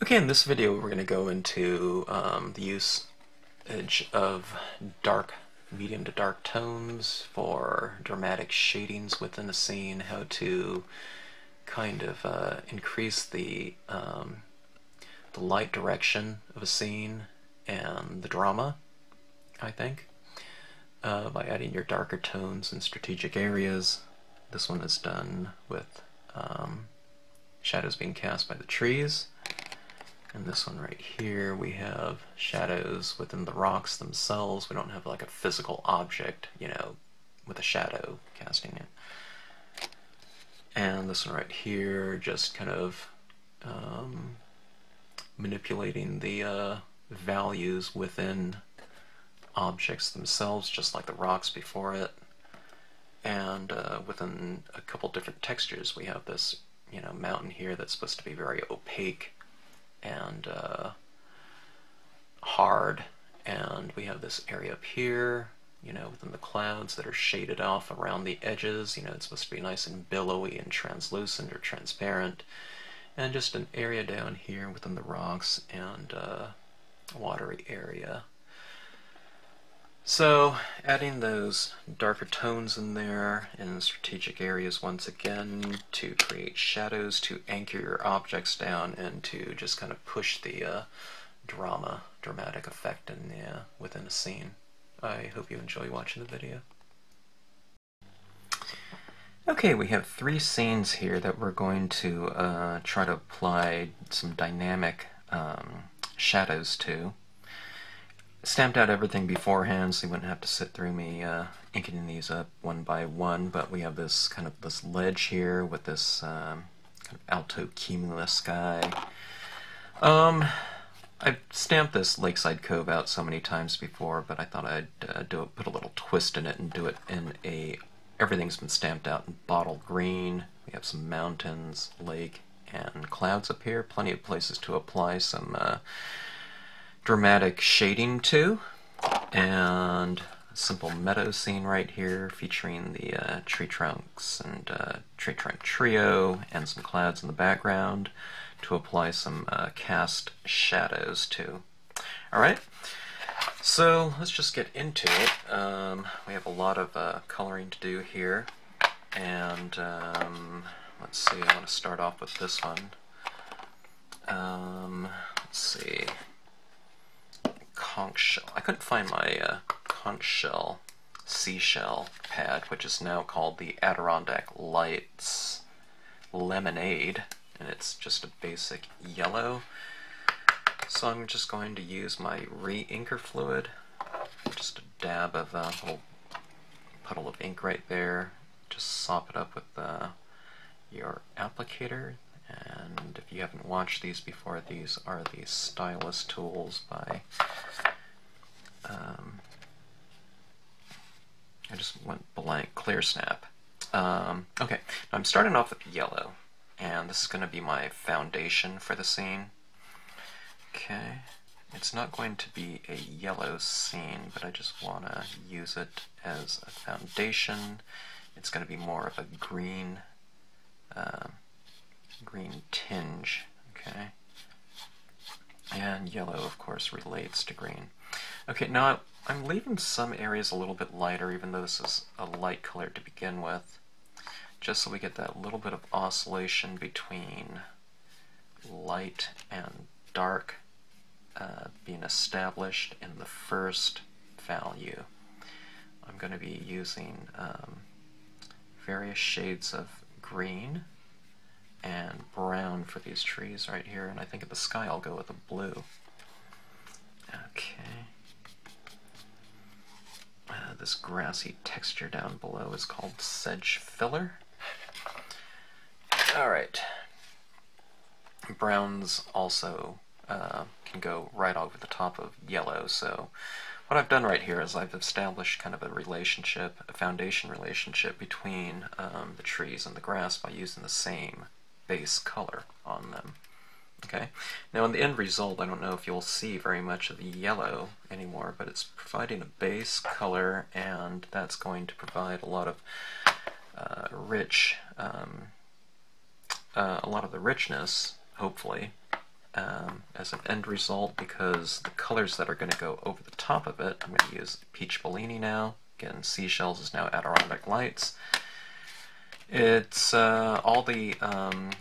Okay, in this video we're going to go into the usage of medium to dark tones for dramatic shadings within a scene, how to kind of increase the light direction of a scene and the drama, I think, by adding your darker tones in strategic areas. This one is done with shadows being cast by the trees. And this one right here, we have shadows within the rocks themselves. We don't have like a physical object, you know, with a shadow casting it. And this one right here, just kind of manipulating the values within objects themselves, just like the rocks before it. And within a couple different textures, we have this, you know, mountain here that's supposed to be very opaque and hard, and we have this area up here, you know, within the clouds that are shaded off around the edges. You know, it's supposed to be nice and billowy and translucent or transparent, and just an area down here within the rocks and watery area. So adding those darker tones in there in strategic areas once again to create shadows, to anchor your objects down, and to just kind of push the dramatic effect in within a scene. I hope you enjoy watching the video. Okay, we have 3 scenes here that we're going to try to apply some dynamic shadows to. Stamped out everything beforehand so you wouldn't have to sit through me inking these up one by one, but we have this kind of this ledge here with this kind of Altocumulus guy. I've stamped this Lakeside Cove out so many times before, but I thought I'd put a little twist in it and do it in everything's been stamped out in bottle green. We have some mountains, lake, and clouds up here. Plenty of places to apply some dramatic shading to, and a simple meadow scene right here featuring the tree trunks and tree trunk trio and some clouds in the background to apply some cast shadows to. Alright, so let's just get into it. We have a lot of coloring to do here, and let's see, I want to start off with this one. Let's see. Conch shell. I couldn't find my conch shell seashell pad, which is now called the Adirondack Lights Lemonade, and it's just a basic yellow. So I'm just going to use my re-inker fluid, just a dab of a little puddle of ink right there. Just sop it up with your applicator. And if you haven't watched these before, these are the stylus tools by I just went blank, Clear Snap. Okay, I'm starting off with yellow, and this is going to be my foundation for the scene. Okay, it's not going to be a yellow scene, but I just want to use it as a foundation. It's going to be more of a green tinge, okay? And yellow, of course, relates to green. Okay, now I'm leaving some areas a little bit lighter, even though this is a light color to begin with, just so we get that little bit of oscillation between light and dark being established in the first value. I'm going to be using various shades of green and brown for these trees right here, and I think in the sky I'll go with a blue. Okay. This grassy texture down below is called Sedge filler. Alright. Browns also can go right over the top of yellow, so what I've done right here is I've established kind of a relationship, a foundation relationship between the trees and the grass by using the same base color on them. Okay, now in the end result, I don't know if you'll see very much of the yellow anymore, but it's providing a base color, and that's going to provide a lot of a lot of the richness, hopefully, as an end result, because the colors that are going to go over the top of it, I'm going to use Peach Bellini now. Again, Seashells is now Adirondack Lights. It's all the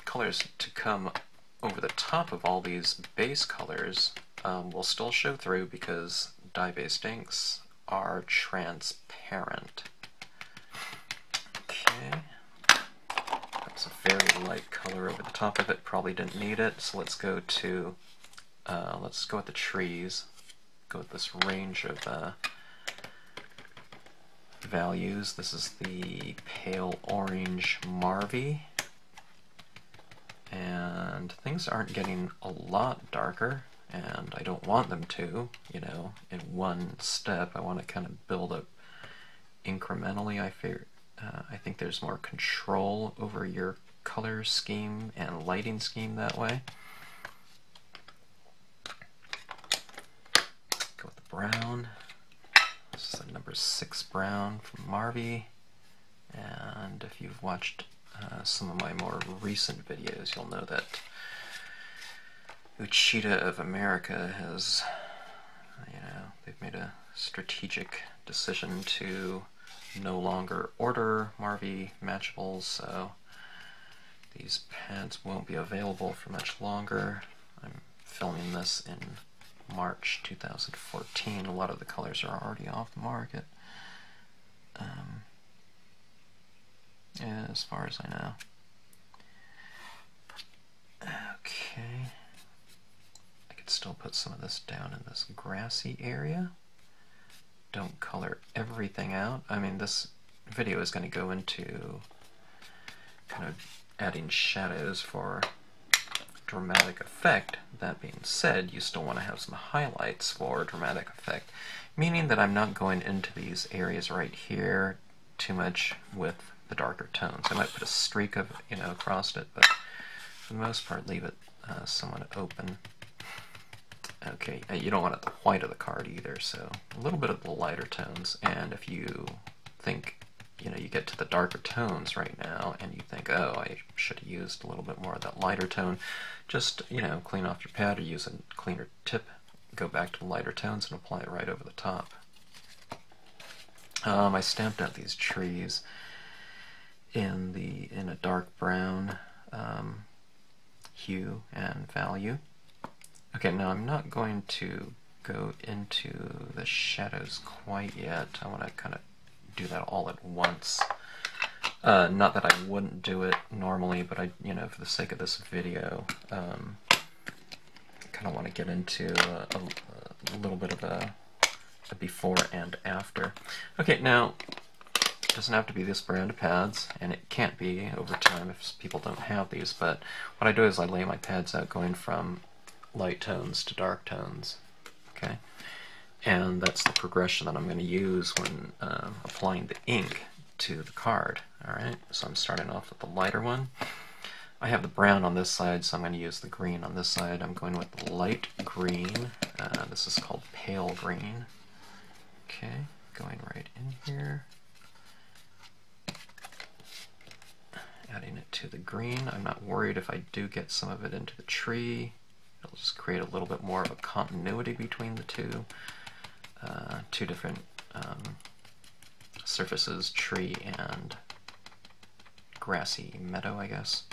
colors to come over the top of all these base colors will still show through because dye-based inks are transparent. Okay, that's a very light color over the top of it. Probably didn't need it, so let's go to let's go with the trees. Go with this range of values. This is the pale orange Marvy, and things aren't getting a lot darker, and I don't want them to, you know, in one step. I want to kind of build up incrementally. I think there's more control over your color scheme and lighting scheme that way. Go with the brown. This is a number 6 brown from Marvy, and if you've watched some of my more recent videos, you'll know that Uchida of America has, you know, they've made a strategic decision to no longer order Marvy matchables, so these pads won't be available for much longer. I'm filming this in March 2014. A lot of the colors are already off the market, as far as I know. Okay, I could still put some of this down in this grassy area. Don't color everything out. I mean, this video is going to go into kind of adding shadows for dramatic effect. That being said, you still want to have some highlights for dramatic effect, meaning that I'm not going into these areas right here too much with the darker tones. I might put a streak of, you know, across it, but for the most part leave it somewhat open. Okay, you don't want it the white of the card either, so a little bit of the lighter tones, and if you think, you know, you get to the darker tones right now and you think, oh, I should have used a little bit more of that lighter tone, just, you know, clean off your pad or use a cleaner tip, go back to the lighter tones and apply it right over the top. I stamped out these trees in a dark brown hue and value. Okay, now I'm not going to go into the shadows quite yet. I want to kind of do that all at once. Not that I wouldn't do it normally, but I, you know, for the sake of this video, kind of want to get into a little bit of a before and after. Okay, now it doesn't have to be this brand of pads, and it can't be over time if people don't have these, but what I do is I lay my pads out going from light tones to dark tones, okay? And that's the progression that I'm going to use when applying the ink to the card, alright? So I'm starting off with the lighter one. I have the brown on this side, so I'm going to use the green on this side. I'm going with the light green. This is called pale green. Okay, going right in here. Adding it to the green. I'm not worried if I do get some of it into the tree. It'll just create a little bit more of a continuity between the two. Two different surfaces, tree and grassy meadow, I guess.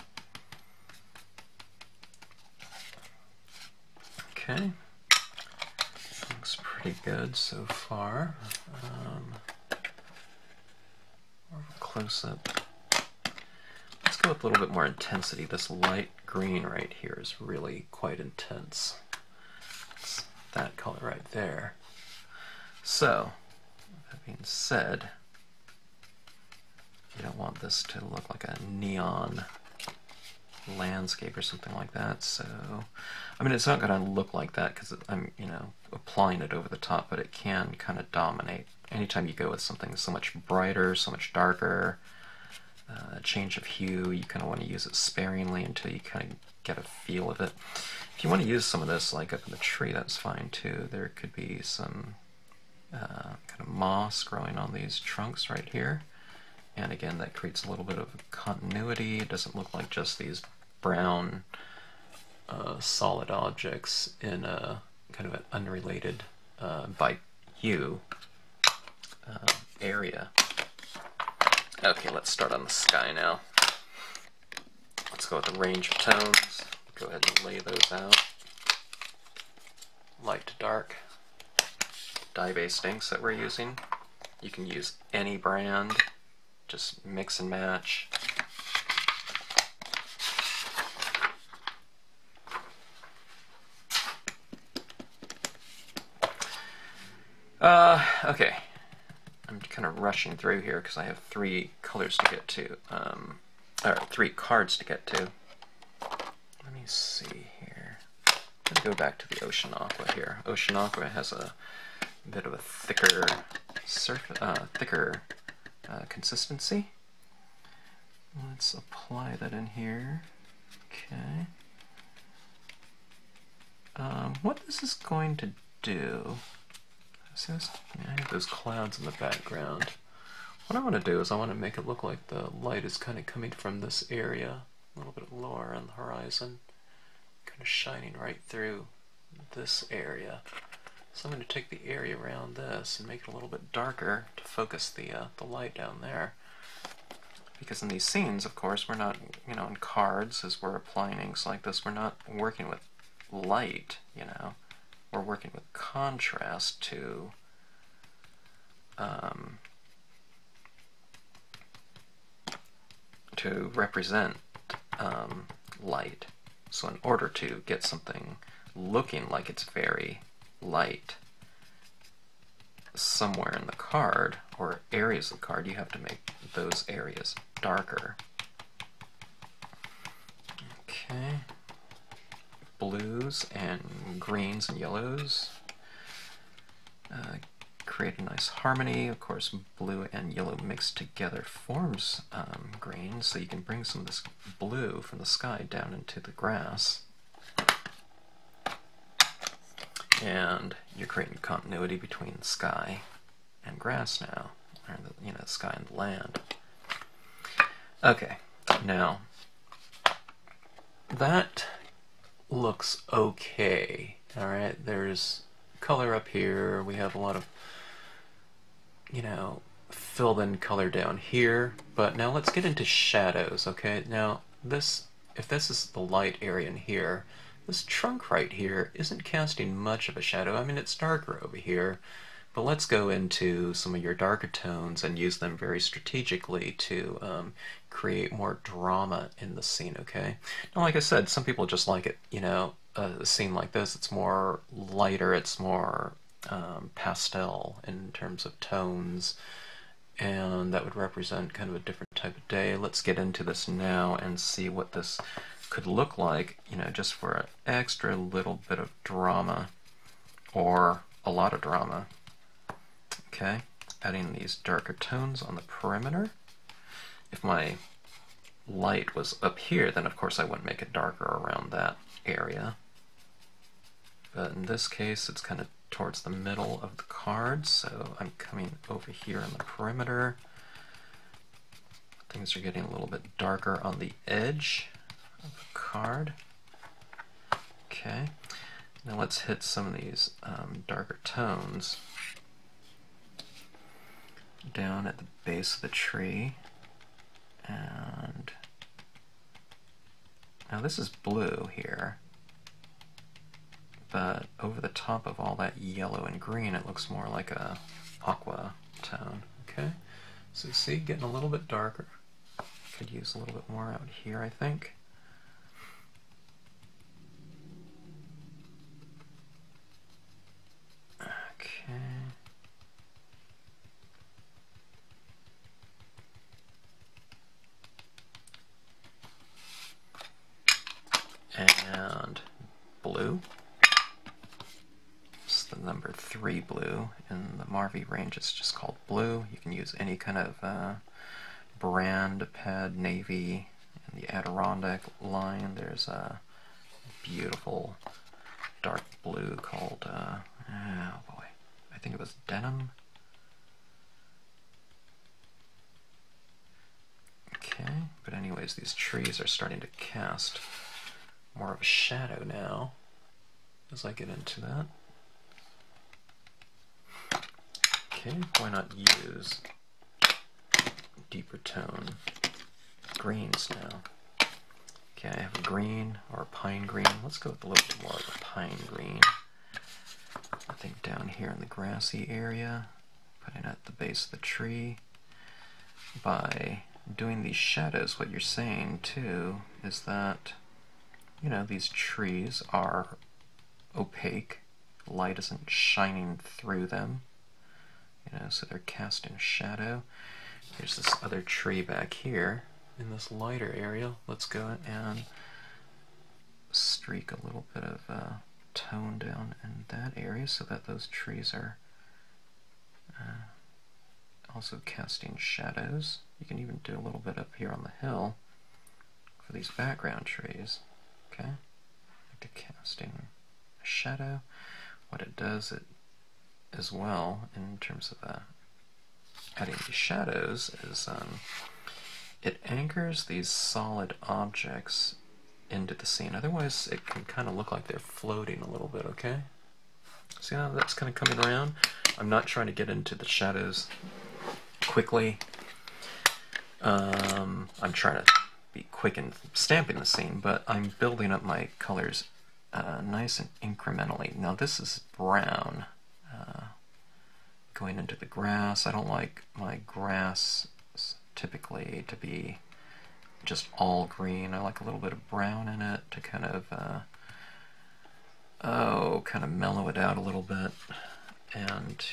Okay, looks pretty good so far. More of a close-up. Let's go with a little bit more intensity. This light green right here is really quite intense. It's that color right there. So, that being said, you don't want this to look like a neon landscape or something like that, so I mean, it's not going to look like that because I'm, you know, applying it over the top, but it can kind of dominate. Anytime you go with something so much brighter, so much darker, a change of hue, you kind of want to use it sparingly until you kind of get a feel of it. If you want to use some of this, like up in the tree, that's fine too. There could be some kind of moss growing on these trunks right here. And again, that creates a little bit of continuity. It doesn't look like just these brown solid objects in a kind of an unrelated by hue area. Okay, let's start on the sky now. Let's go with the range of tones. Go ahead and lay those out. Light to dark. Dye-based inks that we're using. You can use any brand. Just mix and match. Okay. I'm kind of rushing through here because I have 3 colors to get to, or 3 cards to get to. Let me see here. Let's go back to the Ocean Aqua here. Ocean Aqua has a bit of a thicker consistency. Let's apply that in here. Okay. What this is going to do... See this? I have those clouds in the background. What I want to do is I want to make it look like the light is kind of coming from this area, a little bit lower on the horizon, kind of shining right through this area. So I'm going to take the area around this and make it a little bit darker to focus the light down there. Because in these scenes, of course, we're not, in cards, as we're applying inks like this, we're not working with light, We're working with contrast to represent light. So in order to get something looking like it's very light somewhere in the card, or areas of the card, you have to make those areas darker. Okay. Blues and greens and yellows create a nice harmony. Of course, blue and yellow mixed together forms green, so you can bring some of this blue from the sky down into the grass. And you're creating continuity between the sky and grass now, or the sky and the land. Okay, now that looks okay. Alright, there's color up here. We have a lot of, filled in color down here. But now let's get into shadows, okay? Now, if this is the light area in here, this trunk right here isn't casting much of a shadow. I mean, it's darker over here. But let's go into some of your darker tones and use them very strategically to create more drama in the scene, okay? Now, like I said, some people just like it, a scene like this, it's more lighter, it's more pastel in terms of tones, and that would represent kind of a different type of day. Let's get into this now and see what this could look like, just for an extra little bit of drama, or a lot of drama. Okay, adding these darker tones on the perimeter. If my light was up here, then of course I wouldn't make it darker around that area. But in this case, it's kind of towards the middle of the card, so I'm coming over here on the perimeter. Things are getting a little bit darker on the edge of the card. Okay, now let's hit some of these darker tones down at the base of the tree. And now this is blue here, but over the top of all that yellow and green, it looks more like a aqua tone. Okay, so see, getting a little bit darker. Could use a little bit more out here, I think. Okay. And blue. It's the number 3 blue. In the Marvy range, it's just called blue. You can use any kind of brand pad, navy. In the Adirondack line, there's a beautiful dark blue called, oh boy, I think it was denim. Okay, but anyways, these trees are starting to cast more of a shadow now as I get into that. Okay, why not use deeper tone greens now? Okay, I have a green or a pine green. Let's go with a little bit more of a pine green. I think down here in the grassy area, putting at the base of the tree. By doing these shadows, what you're saying too is that, you know, these trees are opaque. Light isn't shining through them. You know, so they're casting shadow. Here's this other tree back here in this lighter area. Let's go and streak a little bit of tone down in that area so that those trees are also casting shadows. You can even do a little bit up here on the hill for these background trees. Okay, like to casting a shadow. What it does it as well in terms of adding these shadows is it anchors these solid objects into the scene. Otherwise it can kind of look like they're floating a little bit, okay? See how that's kind of coming around? I'm not trying to get into the shadows quickly. I'm trying to be quick in stamping the scene, but I'm building up my colors nice and incrementally. Now this is brown going into the grass. I don't like my grass typically to be just all green. I like a little bit of brown in it to kind of kind of mellow it out a little bit, and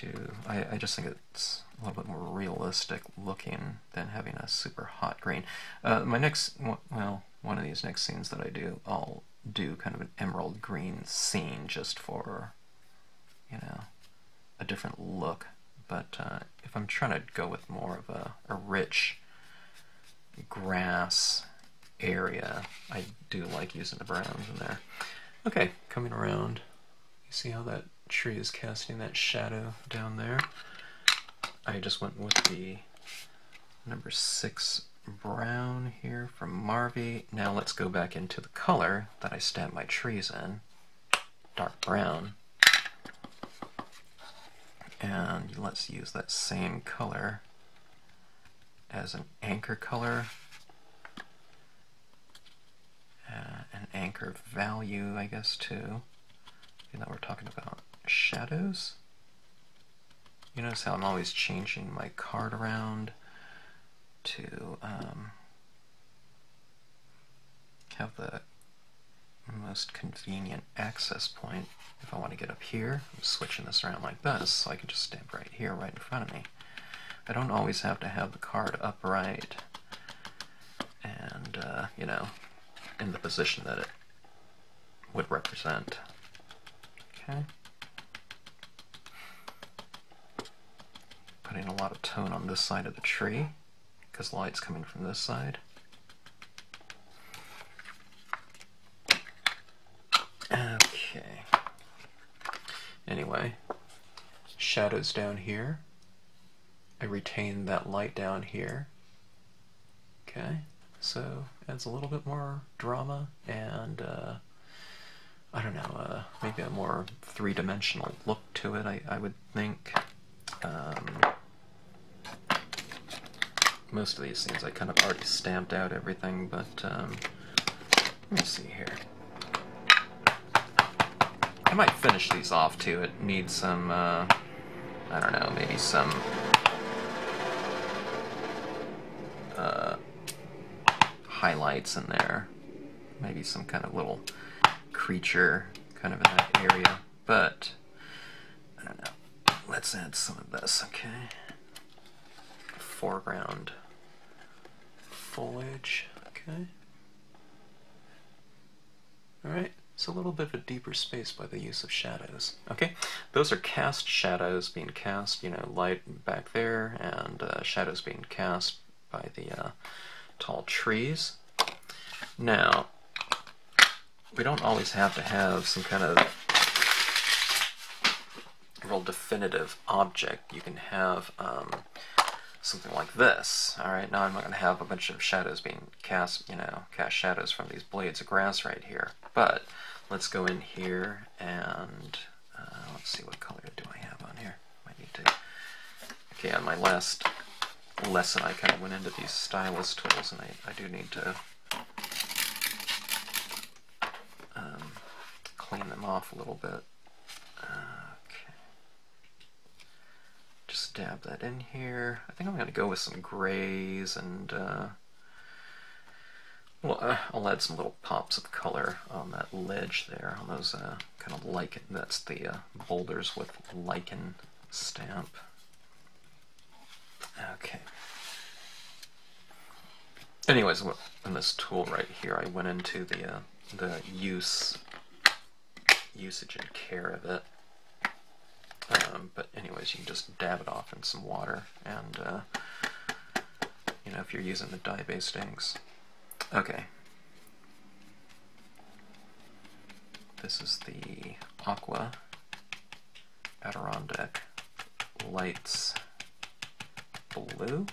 I just think it's a little bit more realistic looking than having a super hot green. My next, well, one of these next scenes that I do, I'll do kind of an emerald green scene just for, you know, a different look. But if I'm trying to go with more of a rich grass area, I do like using the browns in there. Okay, coming around, you see how that tree is casting that shadow down there? I just went with the number 6 brown here from Marvy. Now let's go back into the color that I stamped my trees in, dark brown. And let's use that same color as an anchor color, an anchor value, I guess, too. You know, we're talking about shadows. You notice how I'm always changing my card around to have the most convenient access point. If I want to get up here, I'm switching this around like this, so I can just stamp right here, right in front of me. I don't always have to have the card upright and, you know, in the position that it would represent. Okay. Putting a lot of tone on this side of the tree, because light's coming from this side. Okay. Anyway, shadows down here. I retain that light down here. Okay, so adds a little bit more drama and I don't know, maybe a more three-dimensional look to it, I would think. Most of these things I kind of already stamped out everything, but let me see here. I might finish these off too. It needs some, I don't know, maybe some highlights in there. Maybe some kind of little creature kind of in that area. But, I don't know. Let's add some of this, okay? Foreground foliage, okay? Alright. It's a little bit of a deeper space by the use of shadows. Okay, those are cast shadows being cast, you know, light back there, and shadows being cast by the tall trees. Now, we don't always have to have some kind of real definitive object. You can have something like this. Alright, now I'm not going to have a bunch of shadows being cast, cast shadows from these blades of grass right here. But let's go in here and let's see, what color do I have on here? Might need to. Okay, on my last lesson I kind of went into these stylus tools, and I do need to clean them off a little bit. Okay. Just dab that in here. I think I'm going to go with some grays, and well, I'll add some little pops of color on that ledge there, on those kind of lichen. That's the Boulders with Lichen stamp. Okay. Anyways, in this tool right here, I went into the usage and care of it. But anyways, you can just dab it off in some water, and if you're using the dye-based inks. Okay. This is the Aqua Adirondack Lights Blue.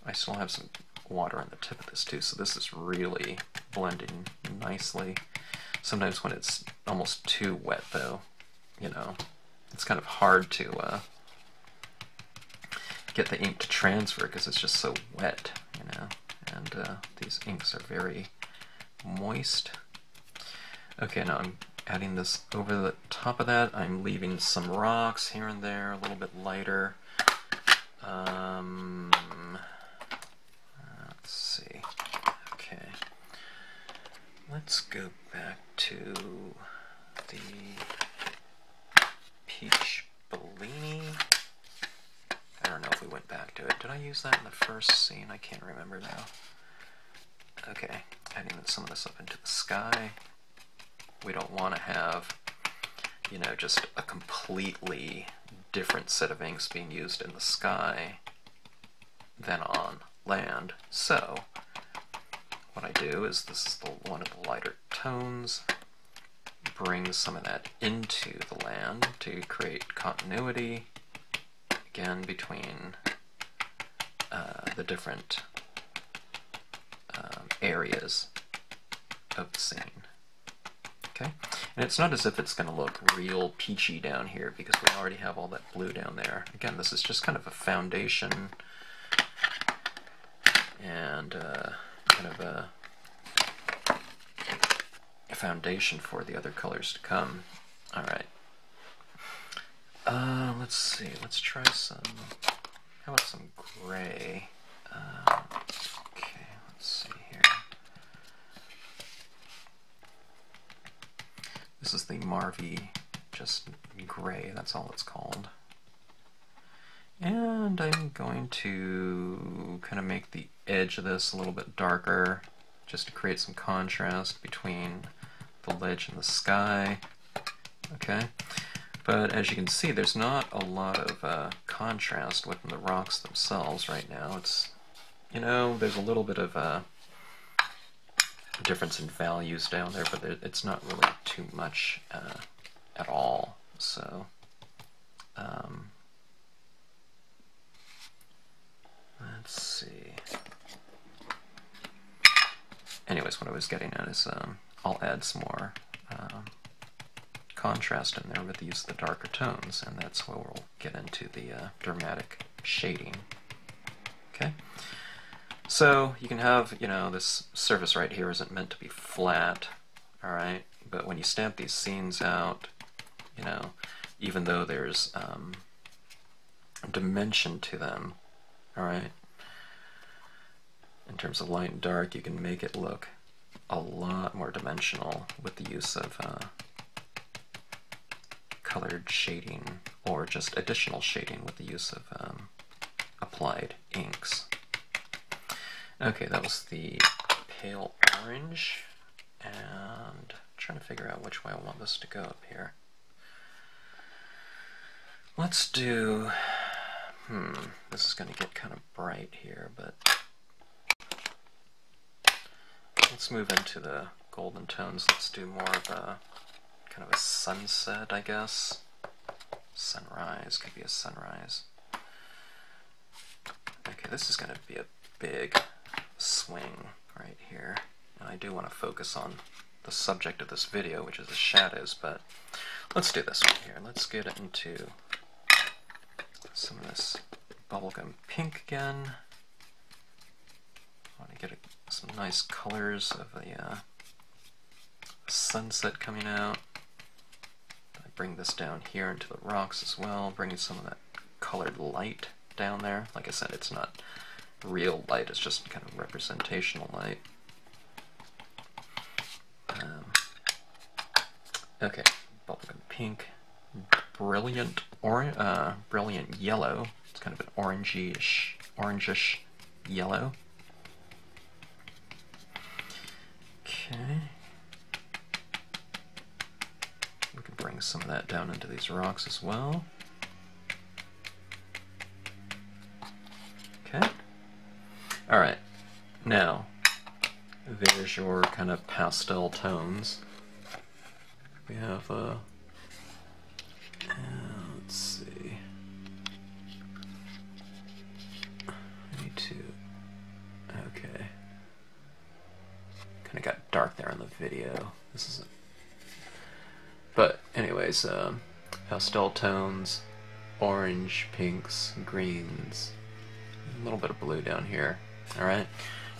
I still have some water on the tip of this too, so this is really blending nicely. Sometimes when it's almost too wet, though, it's kind of hard to get the ink to transfer because it's just so wet, and these inks are very moist. Okay, now I'm adding this over the top of that. I'm leaving some rocks here and there, a little bit lighter. Let's see. Okay. Let's go back to the Peach Bellini. I don't know if we went back to it. Did I use that in the first scene? I can't remember now. Okay, adding some of this up into the sky. We don't want to have, just a completely different set of inks being used in the sky than on land. So, what I do is, this is one of the lighter tones, bring some of that into the land to create continuity, again, between the different areas of the scene. Okay, and it's not as if it's going to look real peachy down here because we already have all that blue down there. Again, this is just kind of a foundation and kind of a foundation for the other colors to come. Alright. Let's see. Let's try some. How about some gray? Okay, let's see here. This is the Marvy, just gray, that's all it's called. And I'm going to kind of make the edge of this a little bit darker, just to create some contrast between the ledge and the sky. Okay, but as you can see, there's not a lot of contrast within the rocks themselves right now. It's, there's a little bit of difference in values down there, but it's not really too much at all. So, let's see. Anyways, what I was getting at is I'll add some more contrast in there with the use of the darker tones, and that's where we'll get into the dramatic shading. Okay? So you can have, this surface right here isn't meant to be flat, alright? But when you stamp these scenes out, even though there's dimension to them, alright? In terms of light and dark, you can make it look a lot more dimensional with the use of colored shading, or just additional shading with the use of applied inks. Okay, that was the pale orange, and I'm trying to figure out which way I want this to go up here. Let's do, this is going to get kind of bright here, but let's move into the golden tones. Let's do more of a kind of a sunset, I guess. Sunrise, could be a sunrise. Okay, this is going to be a big swing right here. And I do want to focus on the subject of this video, which is the shadows, but let's do this one here. Let's get into some of this bubblegum pink again. I want to get some nice colors of the sunset coming out. I bring this down here into the rocks as well, bringing some of that colored light down there. Like I said, it's not real light, it's just kind of representational light. Okay, bubblegum pink, brilliant brilliant yellow. It's kind of an orangish yellow. Okay. We can bring some of that down into these rocks as well. Okay. Alright. Now, there's your kind of pastel tones. We have, let's see. I need to, okay. Kind of got dark there in the video. This isn't, but anyways, pastel tones, orange, pinks, greens, a little bit of blue down here. Alright,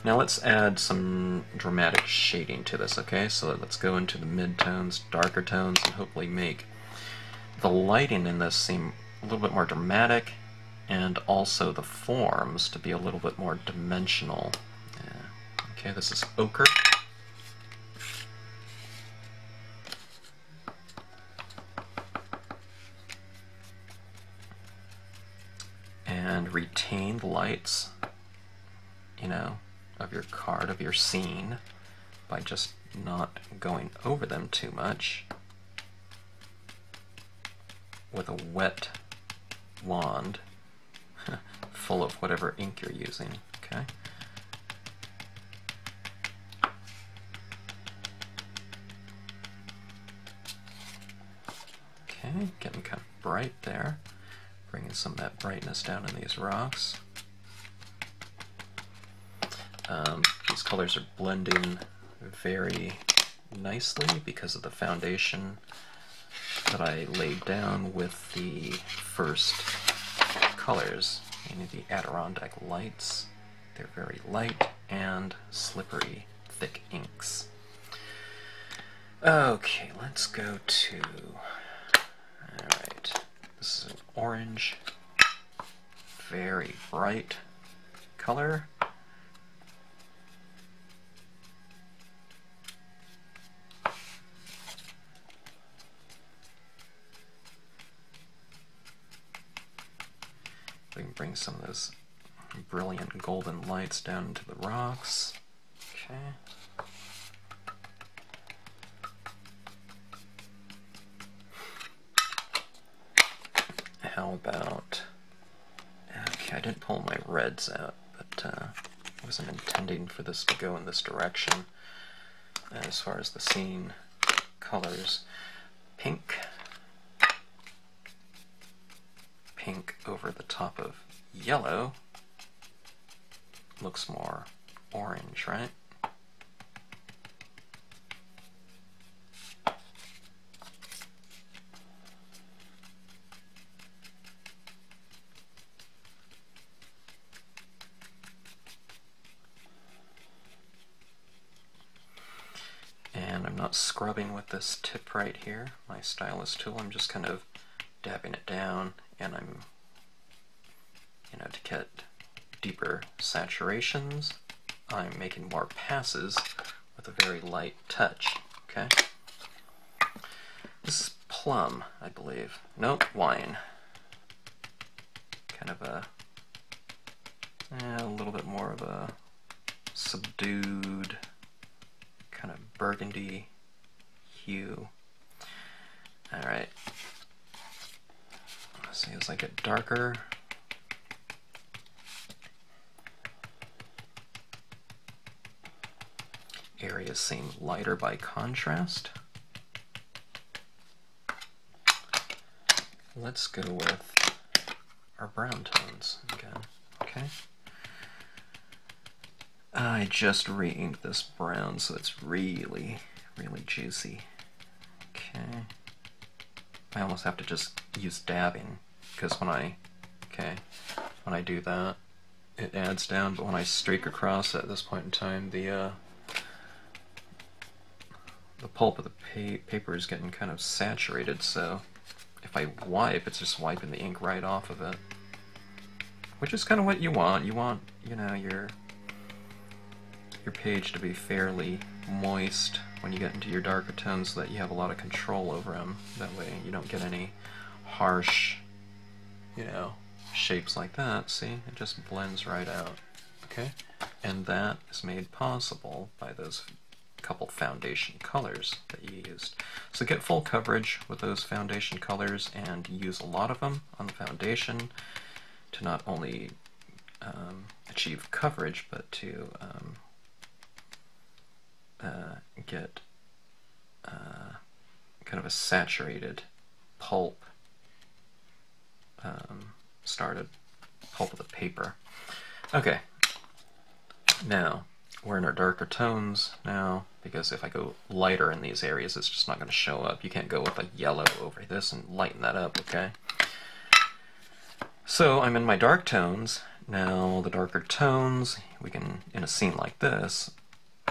now let's add some dramatic shading to this, okay? So let's go into the mid-tones, darker tones, and hopefully make the lighting in this seem a little bit more dramatic, and also the forms to be a little bit more dimensional. Yeah. Okay, this is ochre. And retain the lights, you know, of your card, of your scene, by just not going over them too much with a wet wand full of whatever ink you're using, okay? Okay, getting kind of bright there. Bringing some of that brightness down in these rocks. These colors are blending very nicely because of the foundation that I laid down with the first colors, meaning the Adirondack lights. They're very light and slippery, thick inks. Okay, let's go to, alright, this is an orange, very bright color. We can bring some of those brilliant golden lights down into the rocks. Okay. How about... Okay, I didn't pull my reds out, but I wasn't intending for this to go in this direction as far as the scene colors. Pink. Pink over the top of yellow looks more orange, right? And I'm not scrubbing with this tip right here, my stylus tool. I'm just kind of dabbing it down, and I'm, you know, to get deeper saturations, I'm making more passes with a very light touch, okay? This is plum, I believe. Nope, wine. Kind of a little bit more of a subdued, kind of burgundy hue. Alright. See, as I get darker, areas seem lighter by contrast. Let's go with our brown tones again, okay? I just re-inked this brown, so it's really, really juicy. Okay. I almost have to just use dabbing, because when I do that, it adds down, but when I streak across at this point in time, the pulp of the paper is getting kind of saturated, so if I wipe, it's just wiping the ink right off of it. Which is kind of what you want. You want, you know, your page to be fairly moist when you get into your darker tones so that you have a lot of control over them. That way you don't get any harsh, you know, shapes like that. See? It just blends right out. Okay? And that is made possible by those couple foundation colors that you used. So get full coverage with those foundation colors and use a lot of them on the foundation to not only achieve coverage, but to get kind of a saturated pulp started, pulp of the paper. Okay, now we're in our darker tones now, because if I go lighter in these areas, it's just not going to show up. You can't go with a yellow over this and lighten that up, okay? So I'm in my dark tones. Now the darker tones, we can, in a scene like this,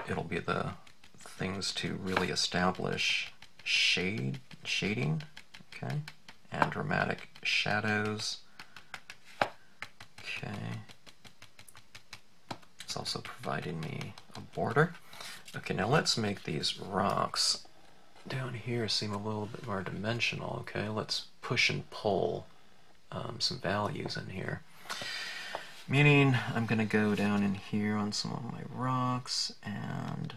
it'll be the things to really establish shading, okay, and dramatic shadows. Okay. It's also providing me a border. Okay, now let's make these rocks down here seem a little bit more dimensional, okay? Let's push and pull some values in here. Meaning, I'm going to go down in here on some of my rocks and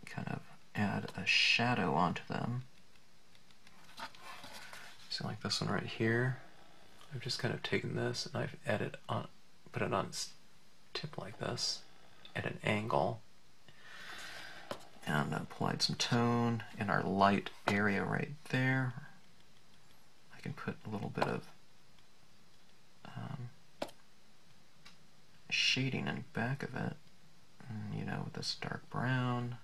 kind of add a shadow onto them. So like this one right here, I've just kind of taken this and I've added on, put it on its tip like this at an angle, and applied some tone in our light area right there. I can put a little bit of shading in the back of it, and, you know, with this dark brown,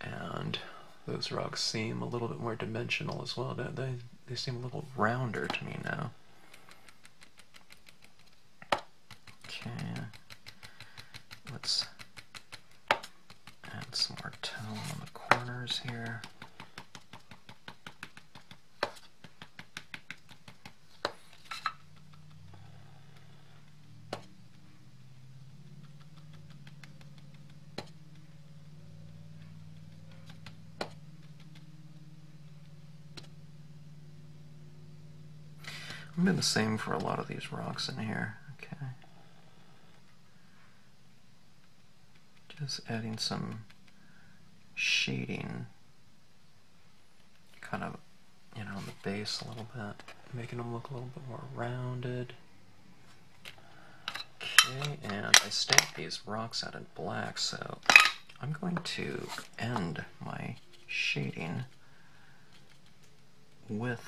and those rocks seem a little bit more dimensional as well. They seem a little rounder to me now. Okay, let's add some more tone on the corners here. I'm doing the same for a lot of these rocks in here. Okay. Just adding some shading, kind of, you know, on the base a little bit, making them look a little bit more rounded. Okay, and I stamped these rocks out in black, so I'm going to end my shading with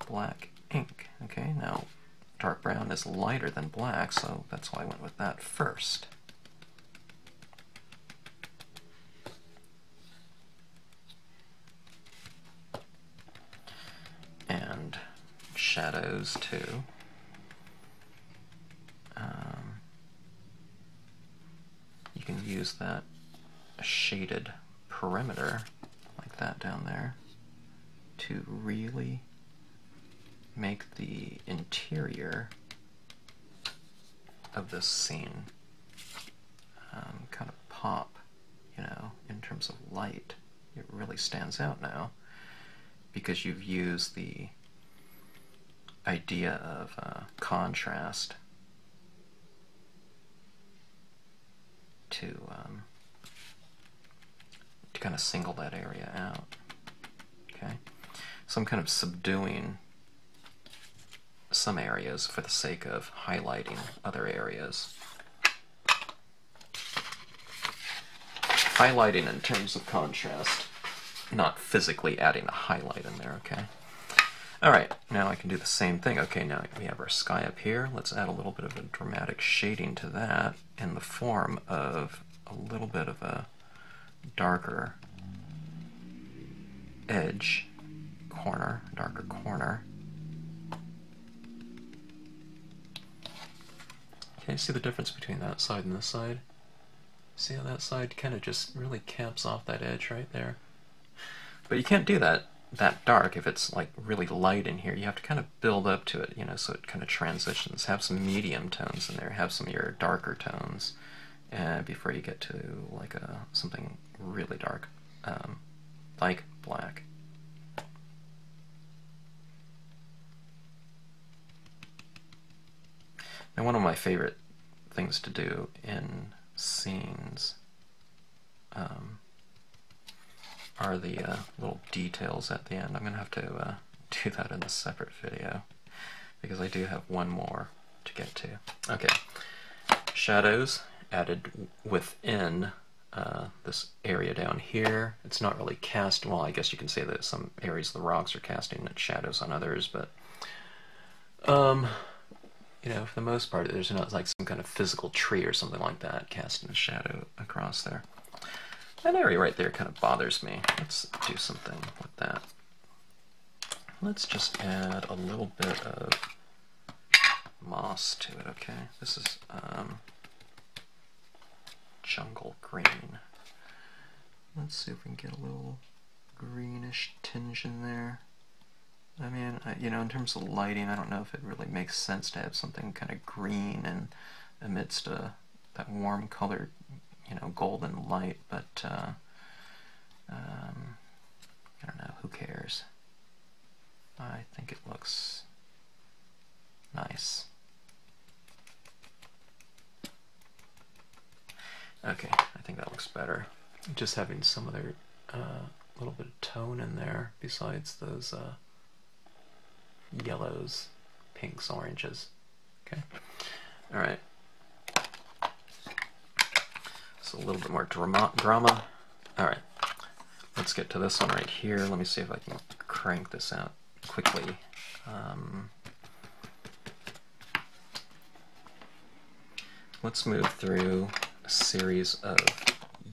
black ink. Okay, now dark brown is lighter than black, so that's why I went with that first. And shadows too. You can use that shaded perimeter like that down there to really make the interior of this scene kind of pop, you know, in terms of light. It really stands out now because you've used the idea of contrast to kind of single that area out. Okay, so I'm kind of subduing some areas for the sake of highlighting other areas. Highlighting in terms of contrast, not physically adding a highlight in there, okay? Alright, now I can do the same thing. Okay, now we have our sky up here. Let's add a little bit of a dramatic shading to that in the form of a little bit of a darker edge corner, darker corner. Okay, see the difference between that side and this side? See how that side kind of just really camps off that edge right there? But you can't do that dark if it's like really light in here. You have to kind of build up to it, you know, so it kind of transitions. Have some medium tones in there, have some of your darker tones before you get to like something really dark, like black. Now, one of my favorite things to do in scenes are the little details at the end. I'm going to have to do that in a separate video because I do have one more to get to. Okay, shadows added within this area down here. It's not really cast, well, I guess you can say that some areas of the rocks are casting shadows on others, but you know, for the most part, there's not like some kind of physical tree or something like that casting a shadow across there. That area right there kind of bothers me. Let's do something with that. Let's just add a little bit of moss to it, okay? This is jungle green. Let's see if we can get a little greenish tinge in there. I mean, you know, in terms of lighting, I don't know if it really makes sense to have something kind of green and amidst that warm colored, you know, golden light, but I don't know, who cares? I think it looks nice. Okay, I think that looks better. Just having some other little bit of tone in there besides those yellows, pinks, oranges. Okay, all right. So a little bit more drama. All right, let's get to this one right here. Let me see if I can crank this out quickly. Let's move through a series of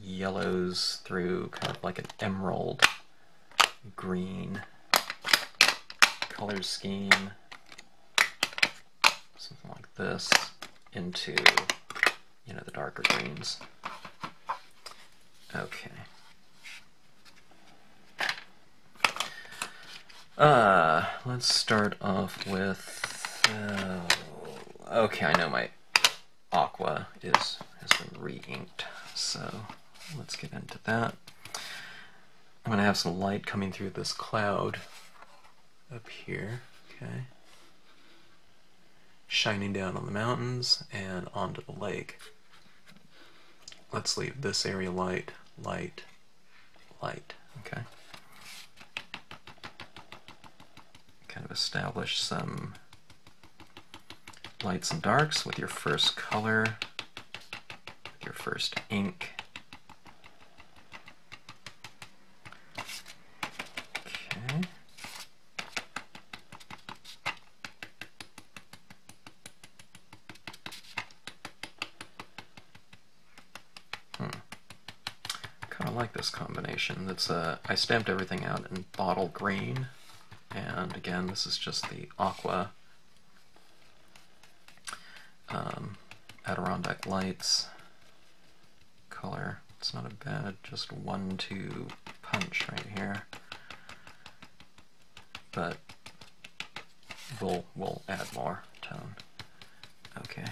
yellows through kind of like an emerald green color scheme, something like this, into, you know, the darker greens. Okay. Let's start off with, okay, I know my aqua has been re-inked, so let's get into that. I'm going to have some light coming through this cloud up here, okay, shining down on the mountains and onto the lake. Let's leave this area light, light, light, okay. Kind of establish some lights and darks with your first color, with your first ink. Okay. Kind of like this combination. That's I stamped everything out in bottle green, and again, this is just the aqua Adirondack Lights color. It's not a bad, just 1-2 punch right here, but we'll add more tone. Okay.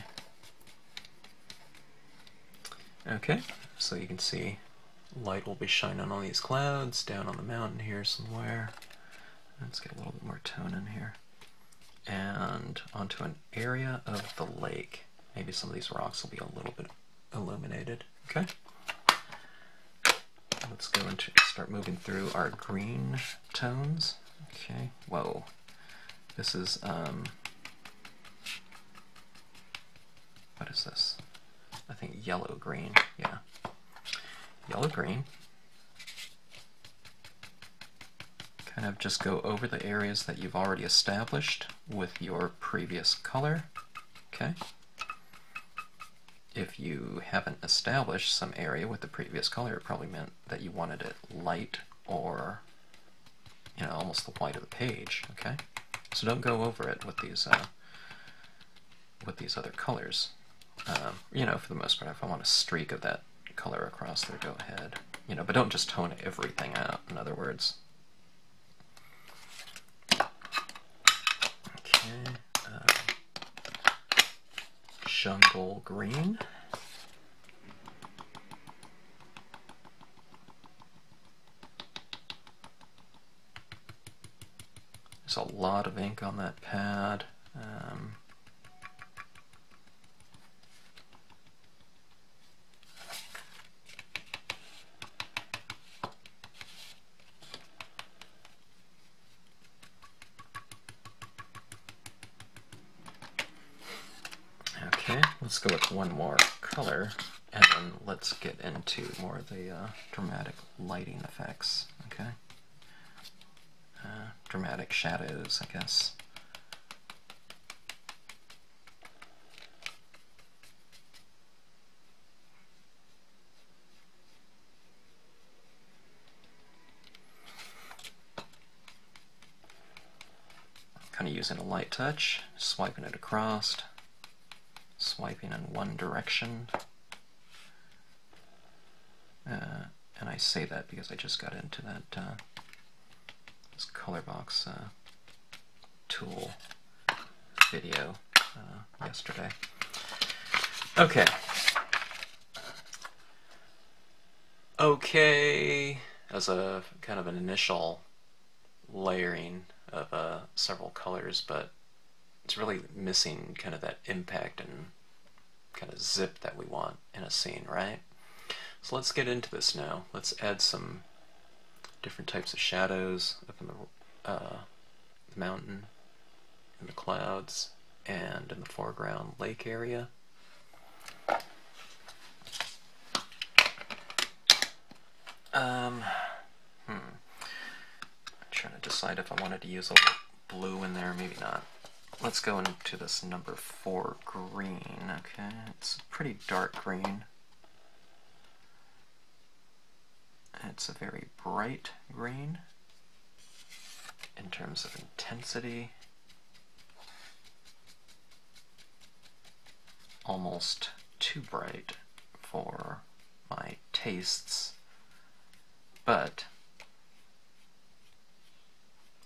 Okay, so you can see light will be shining on these clouds, down on the mountain here somewhere. Let's get a little bit more tone in here. And onto an area of the lake. Maybe some of these rocks will be a little bit illuminated. Okay. Let's go into start moving through our green tones. Okay. Whoa. This is what is this? I think yellow green. Yeah. Yellow green. kind of just go over the areas that you've already established with your previous color. Okay. If you haven't established some area with the previous color, it probably meant that you wanted it light or, you know, almost the white of the page. Okay. So don't go over it with these other colors. You know, for the most part, if I want a streak of that color across there, go ahead. You know, but don't just tone everything out, in other words. Okay. Jungle green. There's a lot of ink on that pad. Okay, let's go with one more color, and then let's get into more of the dramatic lighting effects. Okay, dramatic shadows, I guess. Kind of using a light touch, swiping it across. Swiping in one direction, and I say that because I just got into that this color box tool video yesterday. Okay. Okay, as a kind of an initial layering of several colors, but it's really missing kind of that impact and kind of zip that we want in a scene, right? So let's get into this now. Let's add some different types of shadows up in the mountain, in the clouds, and in the foreground lake area. I'm trying to decide if I wanted to use a little blue in there, maybe not. Let's go into this number 4 green. Okay, it's a pretty dark green. It's a very bright green in terms of intensity. Almost too bright for my tastes, but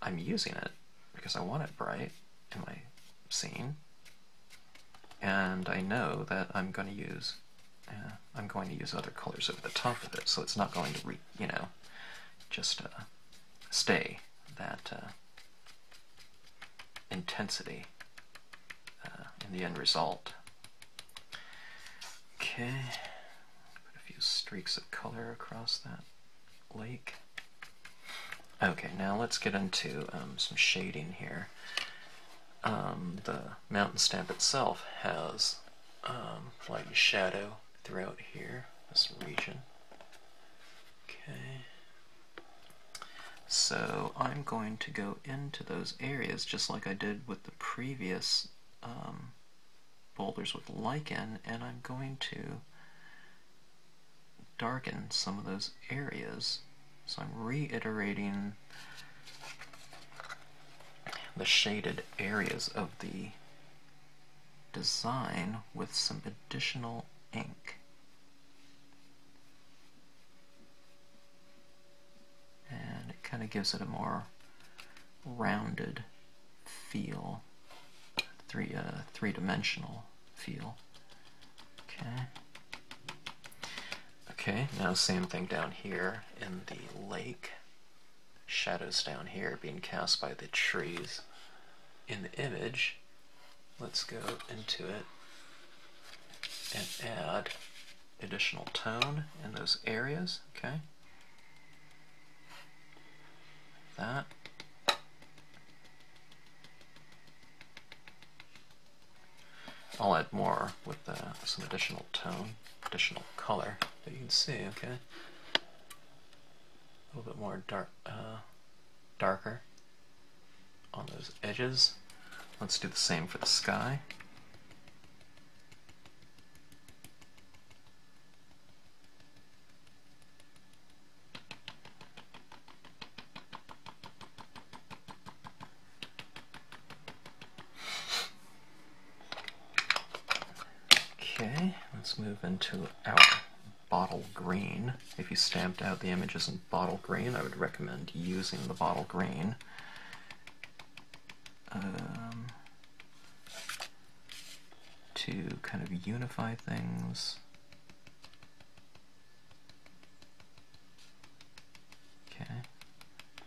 I'm using it because I want it bright in my scene, and I know that I'm going to use other colors over the top of it, so it's not going to just stay that intensity in the end result. Okay, put a few streaks of color across that lake. Okay, now let's get into some shading here. The mountain stamp itself has light and shadow throughout here, this region. Okay, so I'm going to go into those areas just like I did with the previous boulders with Lichen, and I'm going to darken some of those areas. So I'm reiterating the shaded areas of the design with some additional ink. And it kind of gives it a more rounded feel, three-dimensional feel. Okay. Okay, now same thing down here in the lake. Shadows down here being cast by the trees. In the image, let's go into it and add additional tone in those areas. Okay, that. I'll add more with some additional tone, additional color that you can see. Okay, a little bit more dark, darker on those edges. Let's do the same for the sky. Okay, let's move into our bottle green. If you stamped out the images in bottle green, I would recommend using the bottle green. To kind of unify things. Okay,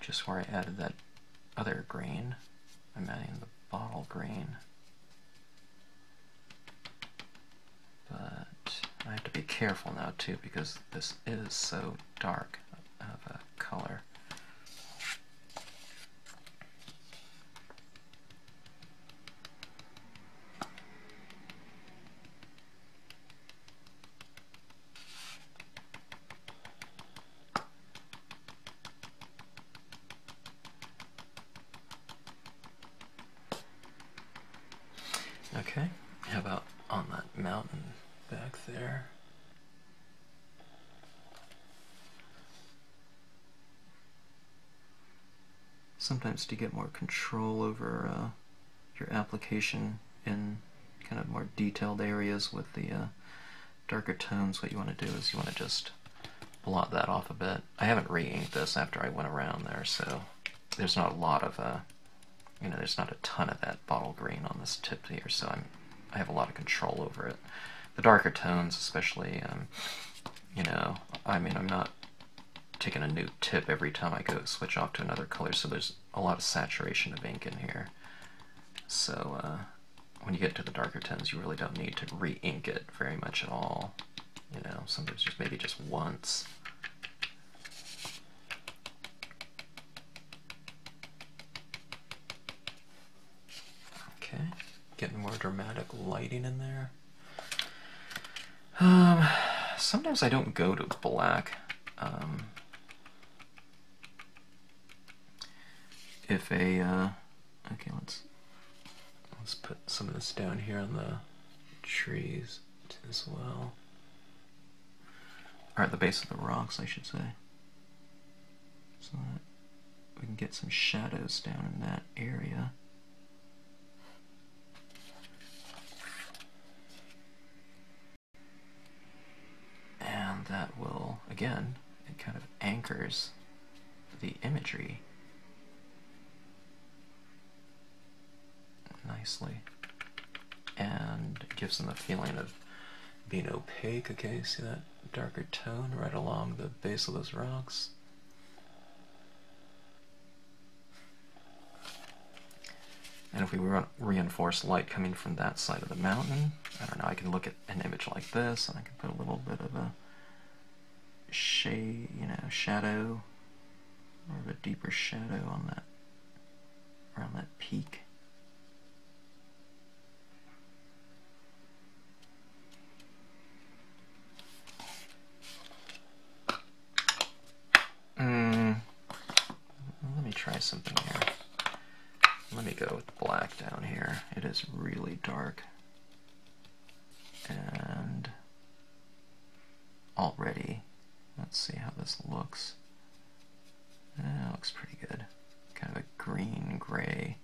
just where I added that other green, I'm adding the bottle green. But I have to be careful now too, because this is so dark of a color. Okay, how about on that mountain back there? Sometimes to get more control over your application in kind of more detailed areas with the darker tones, what you want to do is you want to just blot that off a bit. I haven't re-inked this after I went around there, so there's not a lot of there's not a ton of that bottle green on this tip here, so I have a lot of control over it. The darker tones, especially, I'm not taking a new tip every time I go switch off to another color, so there's a lot of saturation of ink in here. So when you get to the darker tones, you really don't need to re-ink it very much at all. Sometimes maybe just once. Okay, getting more dramatic lighting in there. Sometimes I don't go to black. Okay, let's put some of this down here on the trees as well. Or at the base of the rocks, I should say. So that we can get some shadows down in that area. And that will, again, it kind of anchors the imagery nicely, and it gives them a feeling of being opaque. Okay, see that darker tone right along the base of those rocks? And if we reinforce light coming from that side of the mountain, I don't know, I can look at an image like this and I can put a little bit of a shade, shadow, or of a deeper shadow on that, around that peak. Let me try something here. Let me go with black down here. It is really dark. And already, let's see how this looks. It looks pretty good. Kind of a green-gray.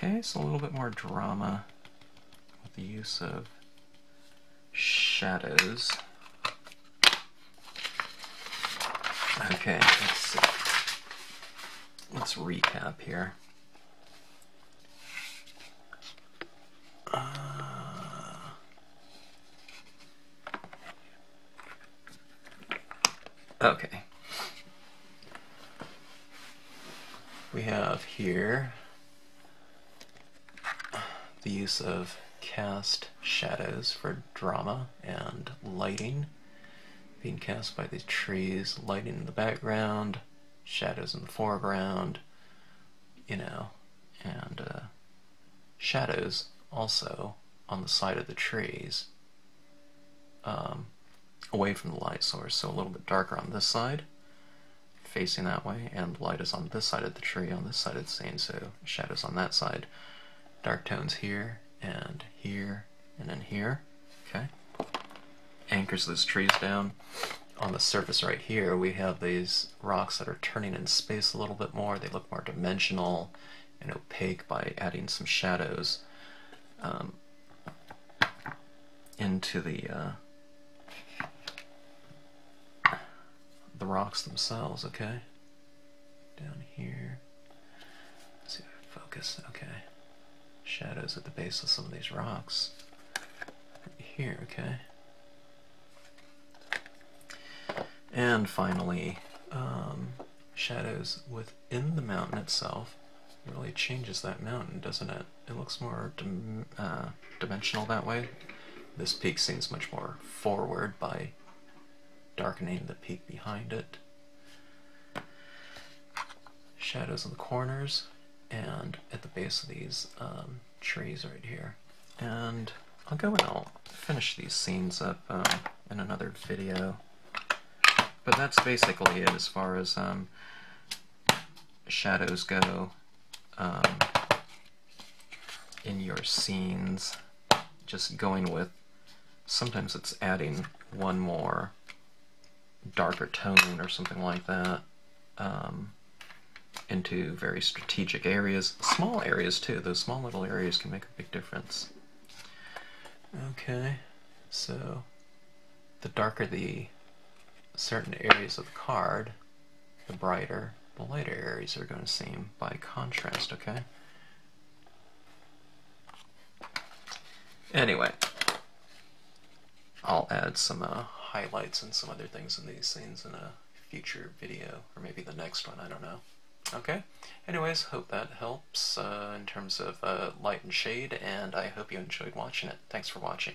Okay, so a little bit more drama with the use of shadows. Okay, let's see. Let's recap here. Okay. We have here the use of cast shadows for drama and lighting, being cast by these trees, lighting in the background, shadows in the foreground, you know, and shadows also on the side of the trees, away from the light source, so a little bit darker on this side, facing that way, and light is on this side of the tree, on this side of the scene, so shadows on that side. Dark tones here, and then here, okay? Anchors those trees down. On the surface right here, we have these rocks that are turning in space a little bit more. They look more dimensional and opaque by adding some shadows into the rocks themselves, okay? Down here. Let's see if I focus, okay. Shadows at the base of some of these rocks. Right here, okay? And finally, shadows within the mountain itself. It really changes that mountain, doesn't it? It looks more dimensional that way. This peak seems much more forward by darkening the peak behind it. Shadows in the corners and at the base of these trees right here. And I'll go and I'll finish these scenes up in another video. But that's basically it as far as shadows go in your scenes. Just going with, sometimes it's adding one more darker tone or something like that into very strategic areas. Small areas too, those small little areas can make a big difference. Okay, so the darker the certain areas of the card, the brighter the lighter areas are going to seem by contrast, okay? Anyway, I'll add some highlights and some other things in these scenes in a future video, or maybe the next one, I don't know. Okay? Anyways, hope that helps in terms of light and shade, and I hope you enjoyed watching it. Thanks for watching.